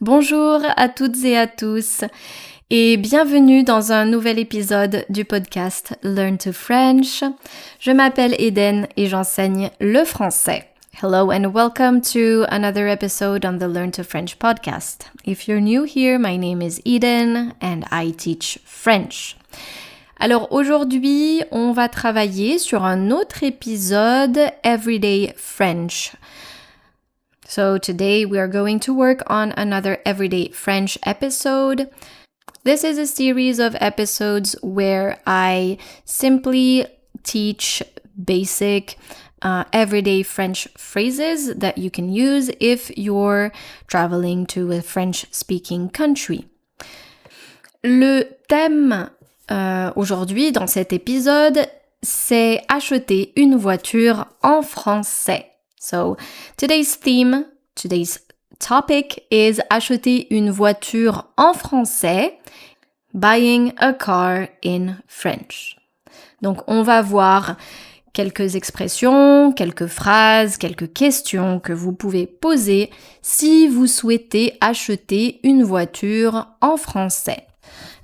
Bonjour à toutes et à tous et bienvenue dans un nouvel épisode du podcast Learn to French. Je m'appelle Eden et j'enseigne le français. Hello and welcome to another episode on the Learn to French podcast. If you're new here, my name is Eden and I teach French. Alors aujourd'hui, on va travailler sur un autre épisode Everyday French. So today we are going to work on another Everyday French episode. This is a series of episodes where I simply teach basic everyday French phrases that you can use if you're traveling to a French-speaking country. Le thème aujourd'hui dans cet épisode, c'est acheter une voiture en français. So, today's topic is acheter une voiture en français, buying a car in French. Donc, on va voir quelques expressions, quelques phrases, quelques questions que vous pouvez poser si vous souhaitez acheter une voiture en français.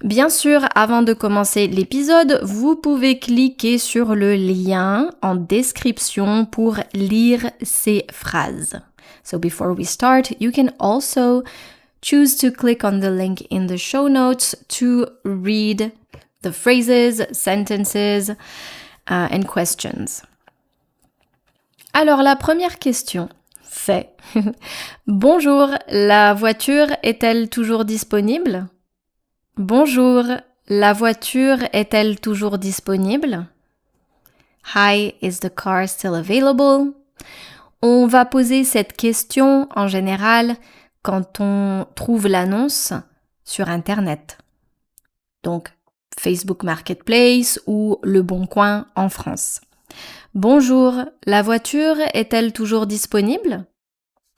Bien sûr, avant de commencer l'épisode, vous pouvez cliquer sur le lien en description pour lire ces phrases. So before we start, you can also choose to click on the link in the show notes to read the phrases, sentences, and questions. Alors la première question, c'est Bonjour, la voiture est-elle toujours disponible? Bonjour, la voiture est-elle toujours disponible? Hi, is the car still available? On va poser cette question en général quand on trouve l'annonce sur Internet. Donc, Facebook Marketplace ou Le Bon Coin en France. Bonjour, la voiture est-elle toujours disponible?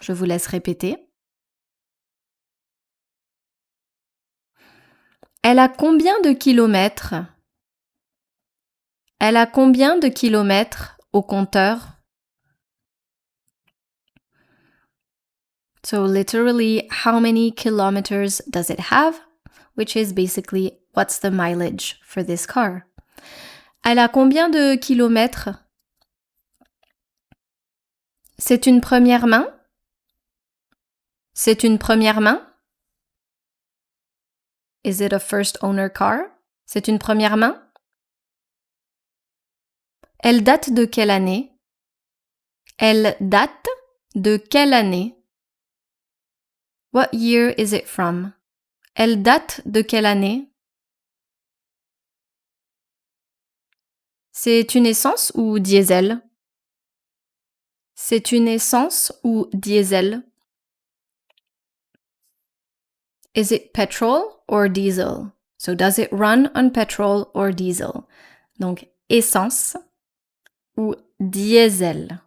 Je vous laisse répéter. Elle a combien de kilomètres? Elle a combien de kilomètres au compteur? So literally, how many kilometers does it have? Which is basically, what's the mileage for this car? Elle a combien de kilomètres? C'est une première main? C'est une première main? Is it a first owner car? C'est une première main? Elle date de quelle année? Elle date de quelle année? What year is it from? Elle date de quelle année? C'est une essence ou diesel? C'est une essence ou diesel? Is it petrol or diesel? So does it run on petrol or diesel? Donc essence ou diesel.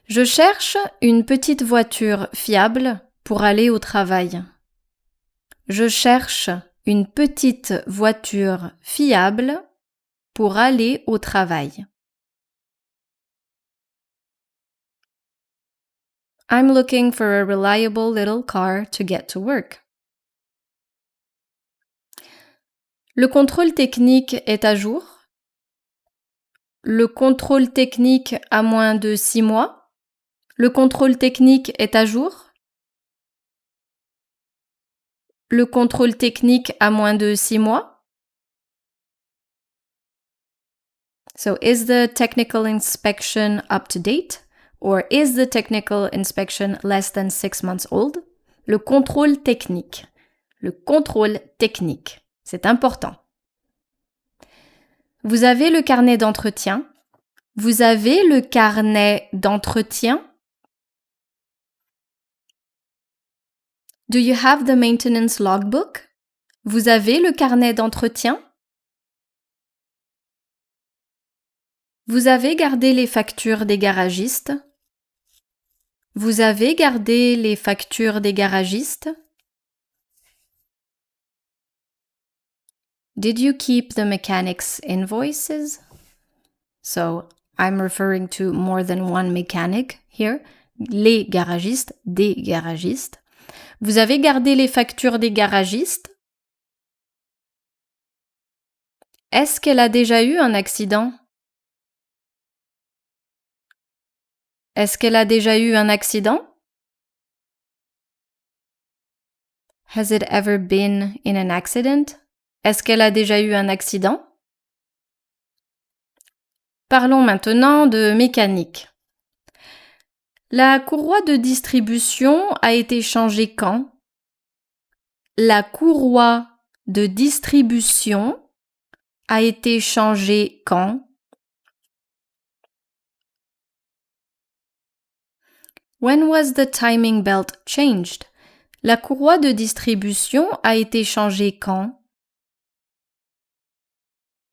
Je cherche une petite voiture fiable pour aller au travail. Je cherche une petite voiture fiable pour aller au travail. I'm looking for a reliable little car to get to work. Le contrôle technique est à jour? Le contrôle technique a moins de 6 mois? Le contrôle technique est à jour? Le contrôle technique a moins de 6 mois? So is the technical inspection up to date? Or is the technical inspection less than 6 months old? Le contrôle technique. Le contrôle technique. C'est important. Vous avez le carnet d'entretien? Vous avez le carnet d'entretien? Do you have the maintenance logbook? Vous avez le carnet d'entretien? Vous avez gardé les factures des garagistes? Vous avez gardé les factures des garagistes? Did you keep the mechanic's invoices? So, I'm referring to more than one mechanic here. Les garagistes, des garagistes. Vous avez gardé les factures des garagistes? Est-ce qu'elle a déjà eu un accident? Est-ce qu'elle a déjà eu un accident? Has it ever been in an accident? Est-ce qu'elle a déjà eu un accident? Parlons maintenant de mécanique. La courroie de distribution a été changée quand? La courroie de distribution a été changée quand? When was the timing belt changed? La courroie de distribution a été changée quand?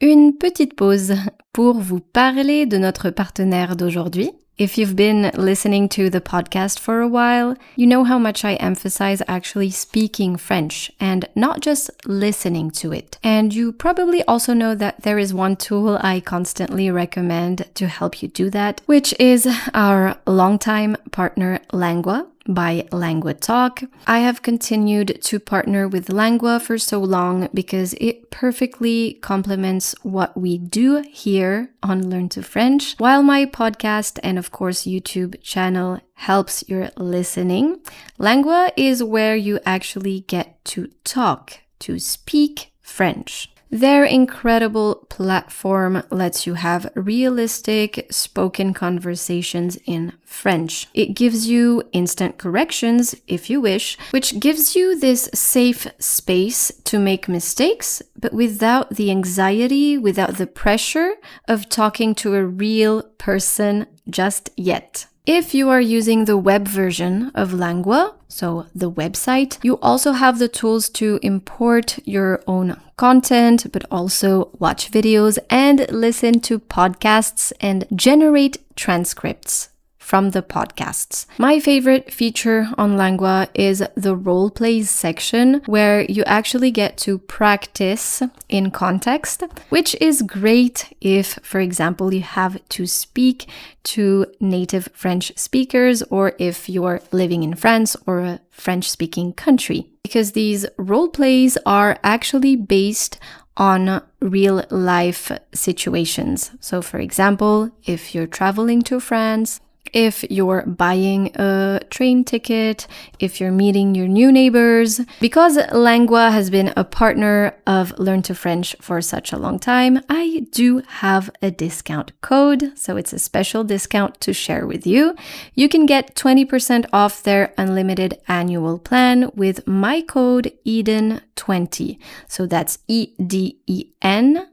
Une petite pause pour vous parler de notre partenaire d'aujourd'hui. If you've been listening to the podcast for a while, you know how much I emphasize actually speaking French and not just listening to it. And you probably also know that there is one tool I constantly recommend to help you do that, which is our longtime partner Langua by Langua Talk. I have continued to partner with Langua for so long because it perfectly complements what we do here on Learn to French, while my podcast and of course YouTube channel helps your listening. Langua is where you actually get to talk, to speak French. Their incredible platform lets you have realistic spoken conversations in French. It gives you instant corrections, if you wish, which gives you this safe space to make mistakes, but without the anxiety, without the pressure of talking to a real person just yet. If you are using the web version of Langua, so the website, you also have the tools to import your own content, but also watch videos and listen to podcasts and generate transcripts from the podcasts. My favorite feature on Langua is the role plays section where you actually get to practice in context, which is great if, for example, you have to speak to native French speakers or if you're living in France or a French-speaking country. Because these role plays are actually based on real life situations. So, for example, if you're traveling to France, if you're buying a train ticket, if you're meeting your new neighbors. Because Langua has been a partner of Learn to French for such a long time, I do have a discount code, so it's a special discount to share with you. You can get 20% off their unlimited annual plan with my code EDEN20. So that's EDEN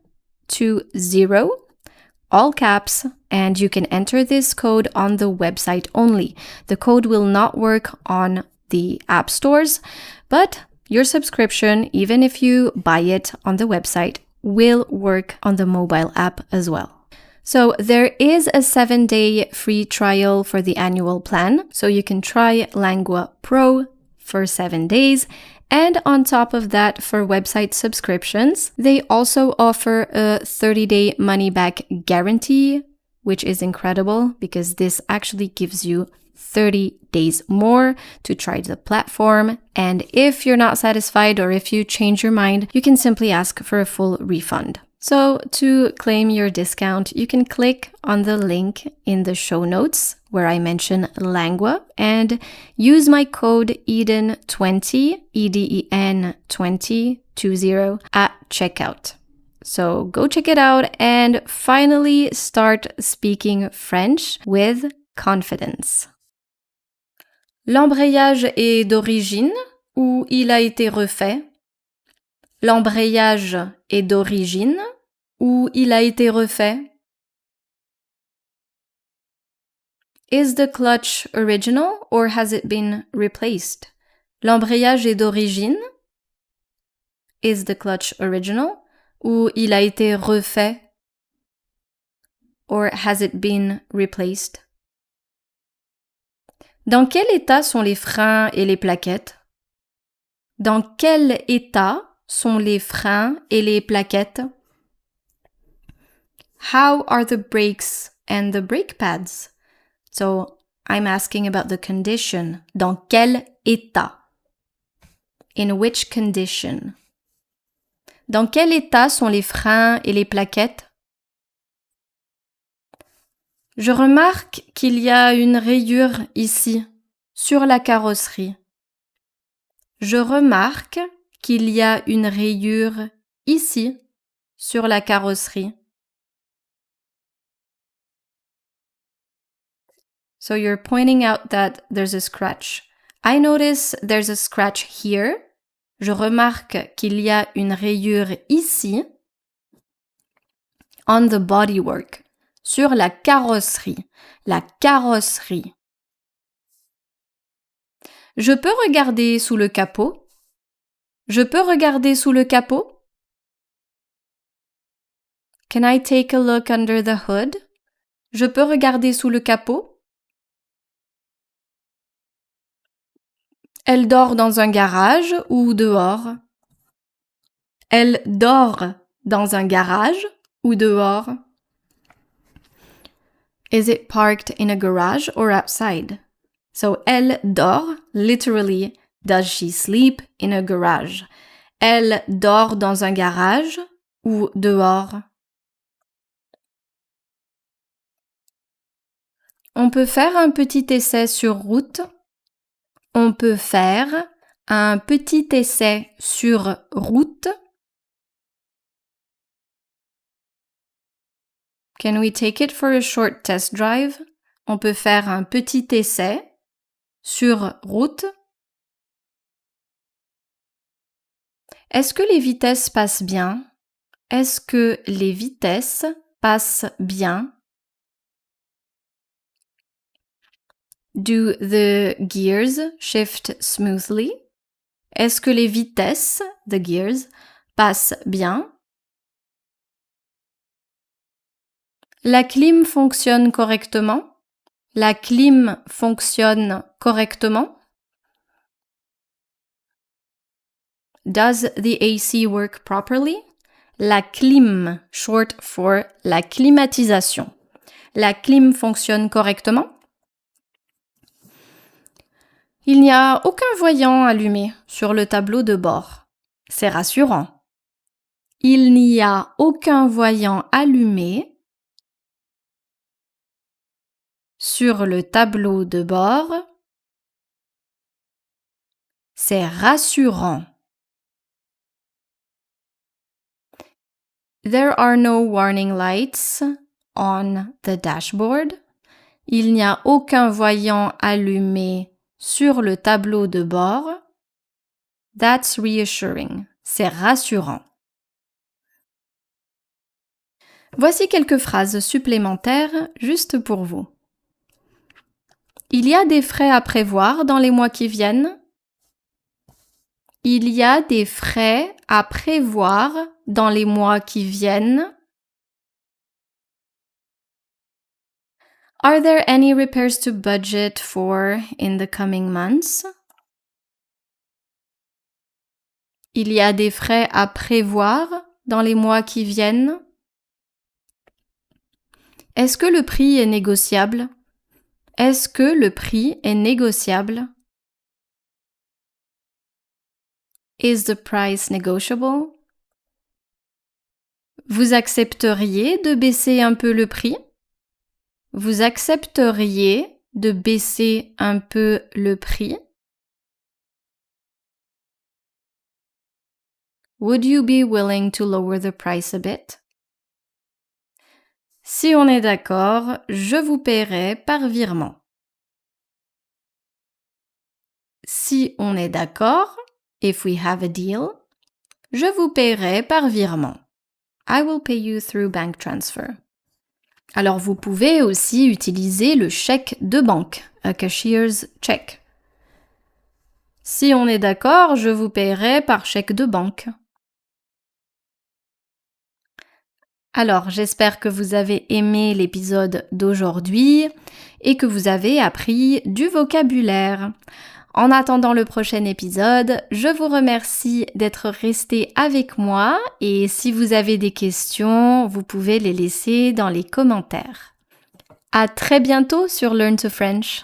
20. All caps, and you can enter this code on the website only. The code will not work on the app stores, but your subscription, even if you buy it on the website, will work on the mobile app as well. So there is a 7-day free trial for the annual plan, so you can try Langua Pro for 7 days. And on top of that, for website subscriptions, they also offer a 30-day money-back guarantee, which is incredible because this actually gives you 30 days more to try the platform. And if you're not satisfied or if you change your mind, you can simply ask for a full refund. So to claim your discount, you can click on the link in the show notes where I mention Langua and use my code EDEN20, EDEN 20 at checkout. So go check it out and finally start speaking French with confidence. L'embrayage est d'origine ou il a été refait? L'embrayage est d'origine ou il a été refait? Is the clutch original or has it been replaced? L'embrayage est d'origine? Is the clutch original? Ou il a été refait? Or has it been replaced? Dans quel état sont les freins et les plaquettes? Dans quel état sont les freins et les plaquettes? How are the brakes and the brake pads? So I'm asking about the condition. Dans quel état? In which condition? Dans quel état sont les freins et les plaquettes? Je remarque qu'il y a une rayure ici, sur la carrosserie. Je remarque qu'il y a une rayure ici, sur la carrosserie. So you're pointing out that there's a scratch. I notice there's a scratch here. Je remarque qu'il y a une rayure ici. On the bodywork. Sur la carrosserie. La carrosserie. Je peux regarder sous le capot? Je peux regarder sous le capot? Can I take a look under the hood? Je peux regarder sous le capot? Elle dort dans un garage ou dehors? Elle dort dans un garage ou dehors? Is it parked in a garage or outside? So, elle dort, literally, does she sleep in a garage? Elle dort dans un garage ou dehors? On peut faire un petit essai sur route. On peut faire un petit essai sur route. Can we take it for a short test drive? On peut faire un petit essai sur route. Est-ce que les vitesses passent bien? Est-ce que les vitesses passent bien? Do the gears shift smoothly? Est-ce que les vitesses, the gears, passent bien? La clim fonctionne correctement? La clim fonctionne correctement? Does the AC work properly? La clim, short for la climatisation. La clim fonctionne correctement? Il n'y a aucun voyant allumé sur le tableau de bord. C'est rassurant. Il n'y a aucun voyant allumé sur le tableau de bord. C'est rassurant. There are no warning lights on the dashboard. Il n'y a aucun voyant allumé sur le tableau de bord. That's reassuring. C'est rassurant. Voici quelques phrases supplémentaires juste pour vous. Il y a des frais à prévoir dans les mois qui viennent. Il y a des frais à prévoir dans les mois qui viennent. Are there any repairs to budget for in the coming months? Il y a des frais à prévoir dans les mois qui viennent. Est-ce que le prix est négociable? Est-ce que le prix est négociable? Is the price negotiable? Vous accepteriez de baisser un peu le prix? Vous accepteriez de baisser un peu le prix? Would you be willing to lower the price a bit? Si on est d'accord, je vous paierai par virement. Si on est d'accord, if we have a deal, je vous paierai par virement. I will pay you through bank transfer. Alors vous pouvez aussi utiliser le chèque de banque, a cashier's check. Si on est d'accord, je vous paierai par chèque de banque. Alors, j'espère que vous avez aimé l'épisode d'aujourd'hui et que vous avez appris du vocabulaire. En attendant le prochain épisode, je vous remercie d'être resté avec moi et si vous avez des questions, vous pouvez les laisser dans les commentaires. À très bientôt sur Learn to French.